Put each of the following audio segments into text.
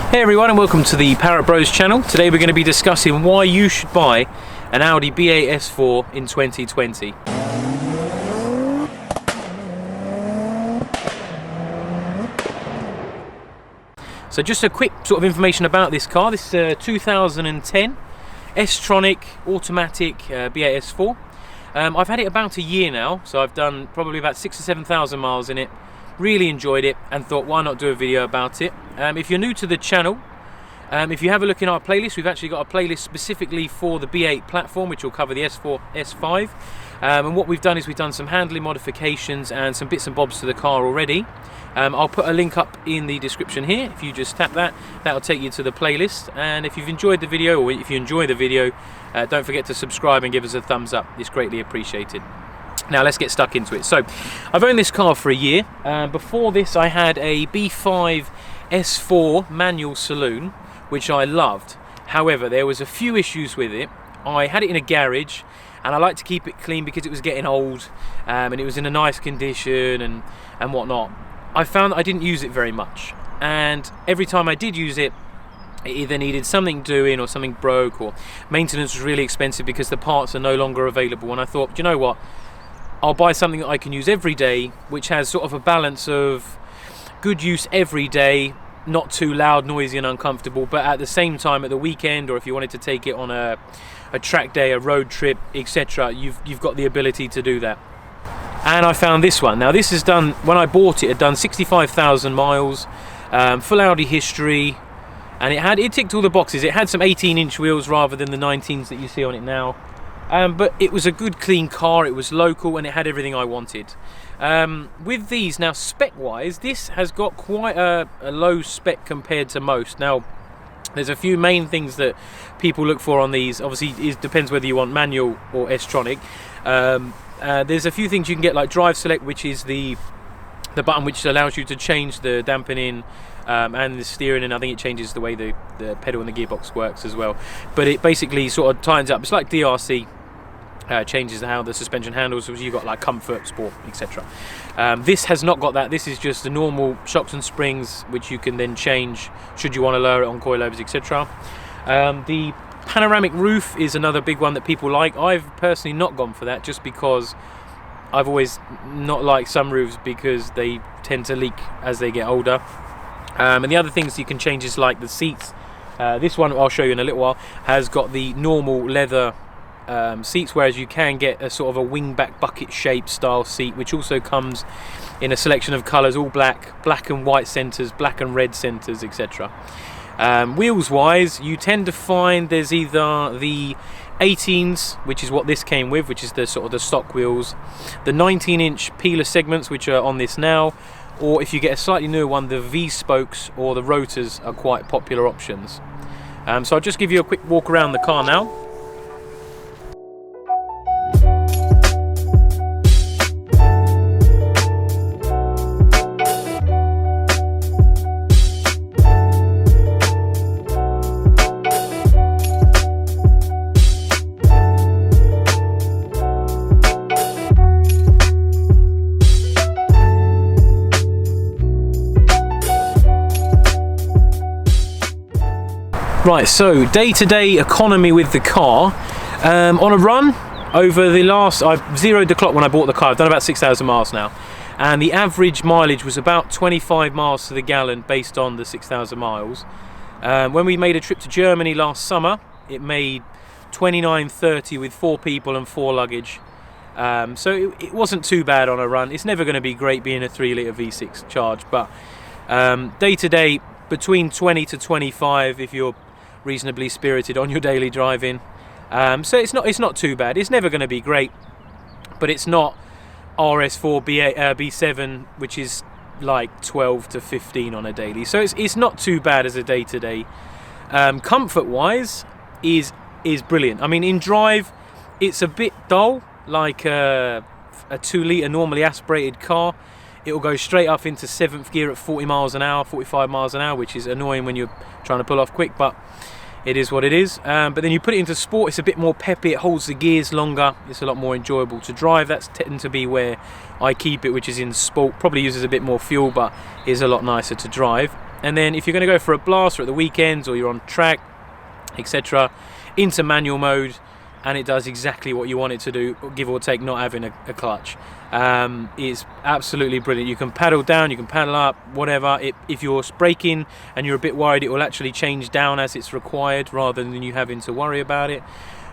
Hey everyone, and welcome to the Parrot Bros channel. Today we're going to be discussing why you should buy an Audi B8 S4 in 2020. So just a quick sort of information about this car. This is a 2010 S-Tronic automatic B8 S4. I've had it about a year now, so I've done probably about 6,000 or 7,000 miles in it. Really enjoyed it and thought, why not do a video about it? If you're new to the channel, if you have a look in our playlist, we've actually got a playlist specifically for the B8 platform, which will cover the S4, S5. And what we've done is we've done some handling modifications and some bits and bobs to the car already. I'll put a link up in the description here. If you just tap that, that'll take you to the playlist. And if you've enjoyed the video, or if you enjoy the video, don't forget to subscribe and give us a thumbs up. It's greatly appreciated. Now let's get stuck into it. So I've owned this car for a year. Before this I had a B5 S4 manual saloon, which I loved. However, there was a few issues with it. I had it in a garage and I like to keep it clean because it was getting old, and it was in a nice condition and whatnot. I found that I didn't use it very much, and every time I did use it, it either needed something doing or something broke, or maintenance was really expensive because the parts are no longer available. And I thought, you know what, I'll buy something that I can use every day, which has sort of a balance of good use every day, not too loud, noisy and uncomfortable, but at the same time at the weekend, or if you wanted to take it on a track day, a road trip, etc., you've got the ability to do that. And I found this one. Now this is done, when I bought it, it had done 65,000 miles, full Audi history, and it ticked all the boxes. It had some 18-inch wheels rather than the 19s that you see on it now. But it was a good clean car, it was local, and it had everything I wanted. With these, now spec wise, this has got quite a low spec compared to most. Now there's a few main things that people look for on these. Obviously it depends whether you want manual or S-Tronic. There's a few things you can get, like drive select, which is the button which allows you to change the dampening and the steering, and I think it changes the way the pedal and the gearbox works as well. But it basically sort of tightens up. It's like DRC. Changes how the suspension handles, so you've got like comfort, sport, etc. This has not got that. This is just the normal shocks and springs, which you can then change should you want to lower it on coilovers, etc. The panoramic roof is another big one that people like. I've personally not gone for that, just because I've always not liked sunroofs because they tend to leak as they get older. And the other things you can change is like the seats. This one I'll show you in a little while has got the normal leather seats, whereas you can get a sort of a wingback bucket shaped style seat, which also comes in a selection of colours, all black and white centres, black and red centres, etc. Wheels wise, you tend to find there's either the 18s, which is what this came with, which is the sort of the stock wheels, the 19-inch peeler segments, which are on this now, or if you get a slightly newer one, the V-spokes or the rotors are quite popular options. So I'll just give you a quick walk around the car now. Right, so day-to-day economy with the car. On a run, over the last, I've zeroed the clock when I bought the car, I've done about 6,000 miles now. And the average mileage was about 25 miles to the gallon based on the 6,000 miles. When we made a trip to Germany last summer, it made 29.30 with 4 people and 4 luggage. So it wasn't too bad on a run. It's never going to be great being a 3-litre V6 charge, but day-to-day, between 20 to 25 if you're reasonably spirited on your daily driving. So it's not too bad. It's never going to be great, but it's not RS4 B8 B7, which is like 12 to 15 on a daily. So it's not too bad as a day-to-day. Comfort wise is brilliant. I mean, in drive it's a bit dull, like a 2-litre normally aspirated car. It will go straight up into 7th gear at 40 miles an hour, 45 miles an hour, which is annoying when you're trying to pull off quick, but it is what it is. But then you put it into sport, it's a bit more peppy, it holds the gears longer, it's a lot more enjoyable to drive. That's tend to be where I keep it, which is in sport. Probably uses a bit more fuel, but is a lot nicer to drive. and then if you're going to go for a blast or at the weekends or you're on track, etc., into manual mode, and it does exactly what you want it to do, give or take not having a clutch. It's absolutely brilliant. You can paddle down, you can paddle up, whatever. If you're braking and you're a bit worried, it will actually change down as it's required rather than you having to worry about it,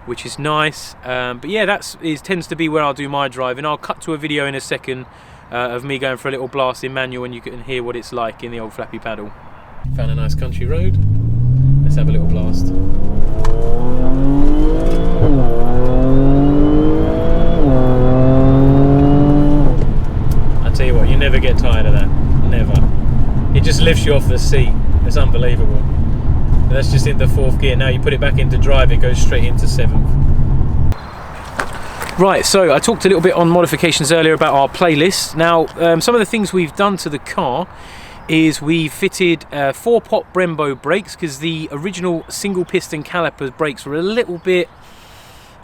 which is nice. But yeah, tends to be where I'll do my driving. I'll cut to a video in a second of me going for a little blast in manual, and you can hear what it's like in the old flappy paddle. Found a nice country road. Let's have a little blast. I tell you what, you never get tired of that. Never. It just lifts you off the seat. It's unbelievable. That's just in the 4th gear. Now you put it back into drive, it goes straight into 7th. Right, so I talked a little bit on modifications earlier about our playlist. Now, some of the things we've done to the car is we fitted 4-pot Brembo brakes, because the original single piston caliper brakes were a little bit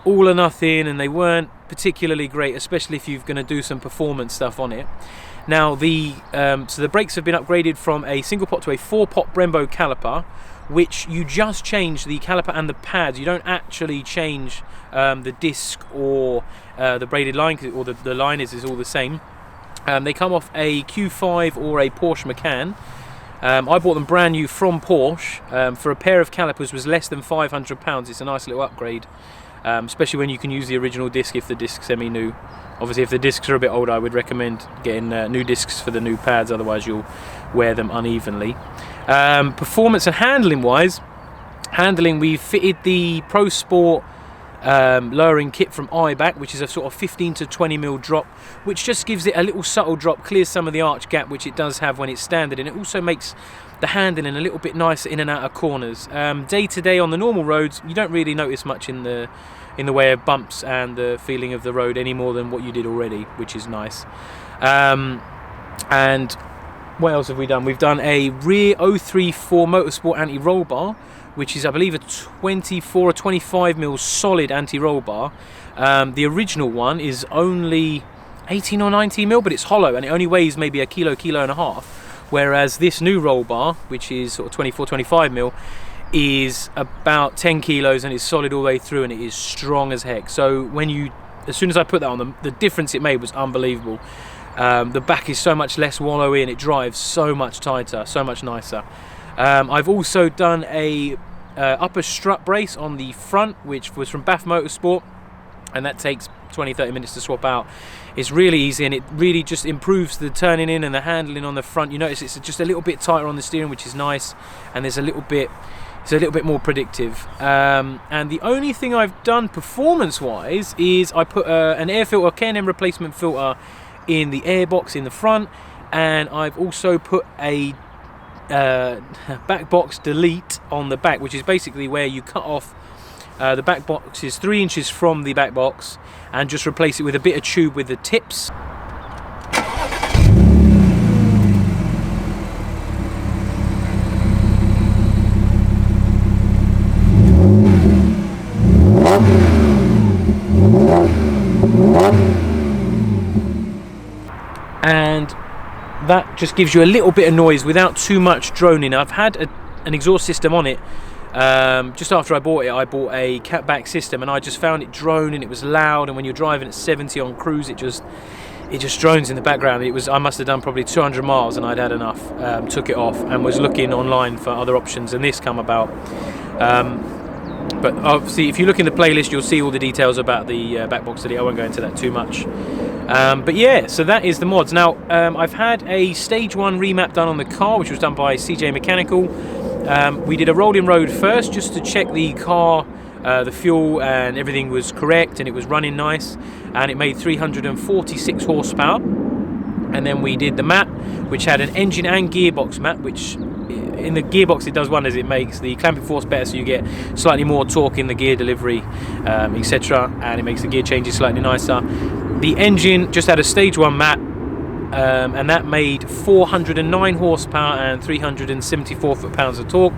all or nothing, and they weren't particularly great, especially if you're going to do some performance stuff on it. Now so the brakes have been upgraded from a single pot to a 4-pot Brembo caliper, which you just change the caliper and the pads. You don't actually change the disc or the braided line, or the line is all the same. They come off a Q5 or a Porsche Macan. I bought them brand new from Porsche. For a pair of calipers was less than £500. It's a nice little upgrade, especially when you can use the original disc if the disc's semi-new. Obviously, if the discs are a bit older, I would recommend getting new discs for the new pads, otherwise you'll wear them unevenly. Performance and handling wise, we fitted the Pro Sport lowering kit from iBack, which is a sort of 15 to 20mm drop, which just gives it a little subtle drop, clears some of the arch gap which it does have when it's standard, and it also makes the handling a little bit nicer in and out of corners. Day to day on the normal roads, you don't really notice much in the way of bumps and the feeling of the road any more than what you did already, which is nice. And what else have we done? We've done a rear 034 Motorsport anti-roll bar, which is, I believe, a 24 or 25mm solid anti-roll bar. The original one is only 18 or 19mm, but it's hollow, and it only weighs maybe a kilo and a half. Whereas this new roll bar, which is sort of 24, 25mm, is about 10 kilos and it's solid all the way through, and it is strong as heck. So as soon as I put that on, the difference it made was unbelievable. The back is so much less wallowy and it drives so much tighter, so much nicer. I've also done a upper strut brace on the front, which was from Bath Motorsport, and that takes 20-30 minutes to swap out. It's really easy, and it really just improves the turning in and the handling on the front. You notice it's just a little bit tighter on the steering, which is nice, and it's a little bit more predictive. And the only thing I've done performance-wise is I put an air filter, K&M replacement filter, in the airbox in the front, and I've also put a back box delete on the back, which is basically where you cut off the back box is 3 inches from the back box and just replace it with a bit of tube with the tips. And that just gives you a little bit of noise without too much droning. I've had an exhaust system on it. Just after I bought a catback system, and I just found it drone, and it was loud, and when you're driving at 70 on cruise, it just drones in the background. I must have done probably 200 miles and I'd had enough. Took it off and was looking online for other options, and this come about. But obviously, if you look in the playlist, you'll see all the details about the back box today. I won't go into that too much. But yeah, so that is the mods. Now, I've had a stage 1 remap done on the car, which was done by CJ Mechanical. We did a rolling road first, just to check the car, the fuel and everything was correct, and it was running nice, and it made 346 horsepower. And then we did the map, which had an engine and gearbox map, which in the gearbox it does wonders. It makes the clamping force better, so you get slightly more torque in the gear delivery, etc., and it makes the gear changes slightly nicer. The engine just had a stage 1 map, and that made 409 horsepower and 374 foot-pounds of torque.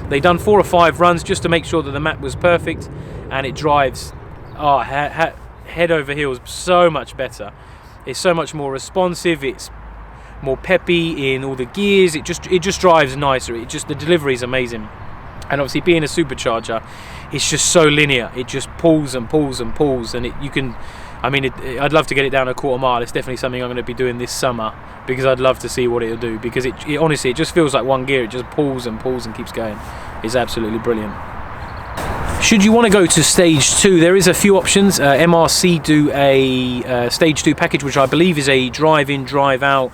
They done 4 or 5 runs just to make sure that the map was perfect, and it drives head over heels so much better. It's so much more responsive. It's more peppy in all the gears. It just drives nicer. The delivery is amazing. And obviously being a supercharger, it's just so linear. It just pulls and pulls and pulls, and I'd love to get it down a quarter mile. It's definitely something I'm going to be doing this summer, because I'd love to see what it'll do, because it honestly, it just feels like one gear. It just pulls and pulls and keeps going. It's absolutely brilliant. Should you want to go to stage 2, there is a few options. MRC do a stage 2 package, which I believe is a drive-in, drive-out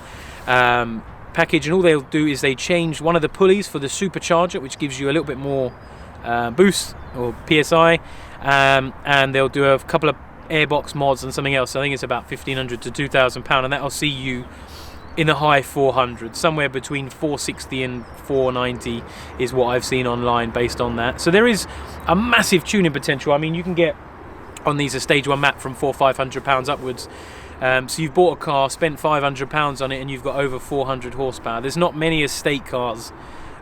package, and all they'll do is they change one of the pulleys for the supercharger, which gives you a little bit more boost or PSI, and they'll do a couple of airbox mods and something else. I think it's about £1,500 to £2,000, and that'll see you in the high 400s, somewhere between 460 and 490 is what I've seen online based on that. So there is a massive tuning potential. I mean, you can get on these a stage 1 map from £400–500 upwards. So you've bought a car, spent £500 on it, and you've got over 400 horsepower. There's not many estate cars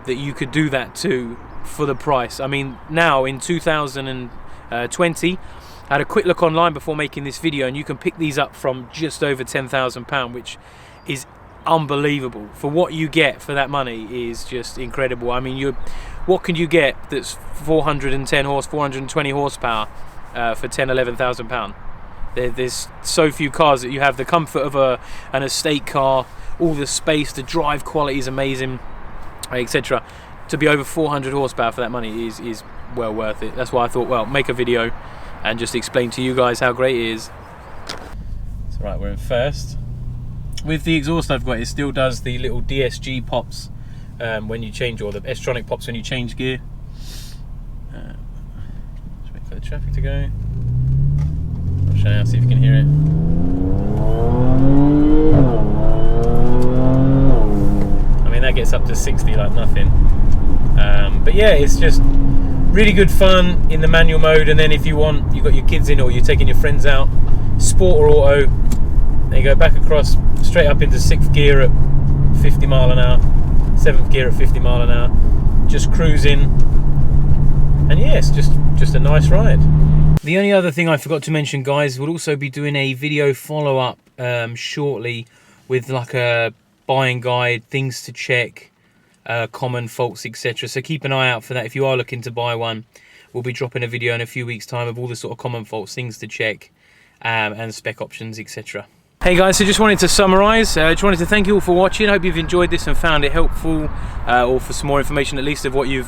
that you could do that to for the price. I mean, now in 2020, I had a quick look online before making this video, and you can pick these up from just over £10,000, which is unbelievable. For what you get for that money is just incredible. I mean, what can you get that's 420 horsepower for £10–11,000? There's so few cars that you have the comfort of an estate car, all the space, the drive quality is amazing, etc. To be over 400 horsepower for that money is well worth it. That's why I thought, well, make a video and just explain to you guys how great it is. It's right, we're in first. With the exhaust I've got, it still does the little DSG pops when you change, or the S-tronic pops when you change gear. Just wait for the traffic to go. I'll show you, see if you can hear it. I mean, that gets up to 60 like nothing. But yeah, it's just really good fun in the manual mode, and then if you want, you've got your kids in or you're taking your friends out, sport or auto, then you go back across straight up into 6th gear at 50 mile an hour, 7th gear at 50 mile an hour, just cruising, and yeah, it's just a nice ride. The only other thing I forgot to mention, guys, we'll also be doing a video follow-up shortly with like a buying guide, things to check, common faults, etc. So keep an eye out for that. If you are looking to buy one, we'll be dropping a video in a few weeks' time of all the sort of common faults, things to check, and spec options, etc. Hey guys, so just wanted to summarise, just wanted to thank you all for watching. I hope you've enjoyed this and found it helpful, or for some more information at least of what you've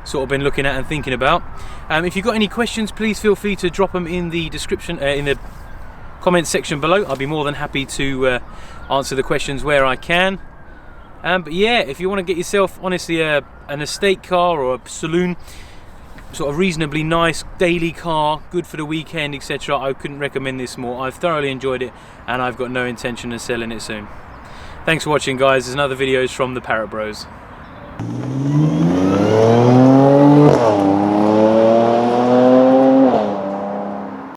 sort of been looking at and thinking about. If you've got any questions, please feel free to drop them in the description, in the comments section below. I'll be more than happy to answer the questions where I can. But yeah, if you want to get yourself, honestly, an estate car or a saloon, sort of reasonably nice daily car, good for the weekend, etc., I couldn't recommend this more. I've thoroughly enjoyed it, and I've got no intention of selling it soon. Thanks for watching, guys. There's another videos from the Parrot Bros.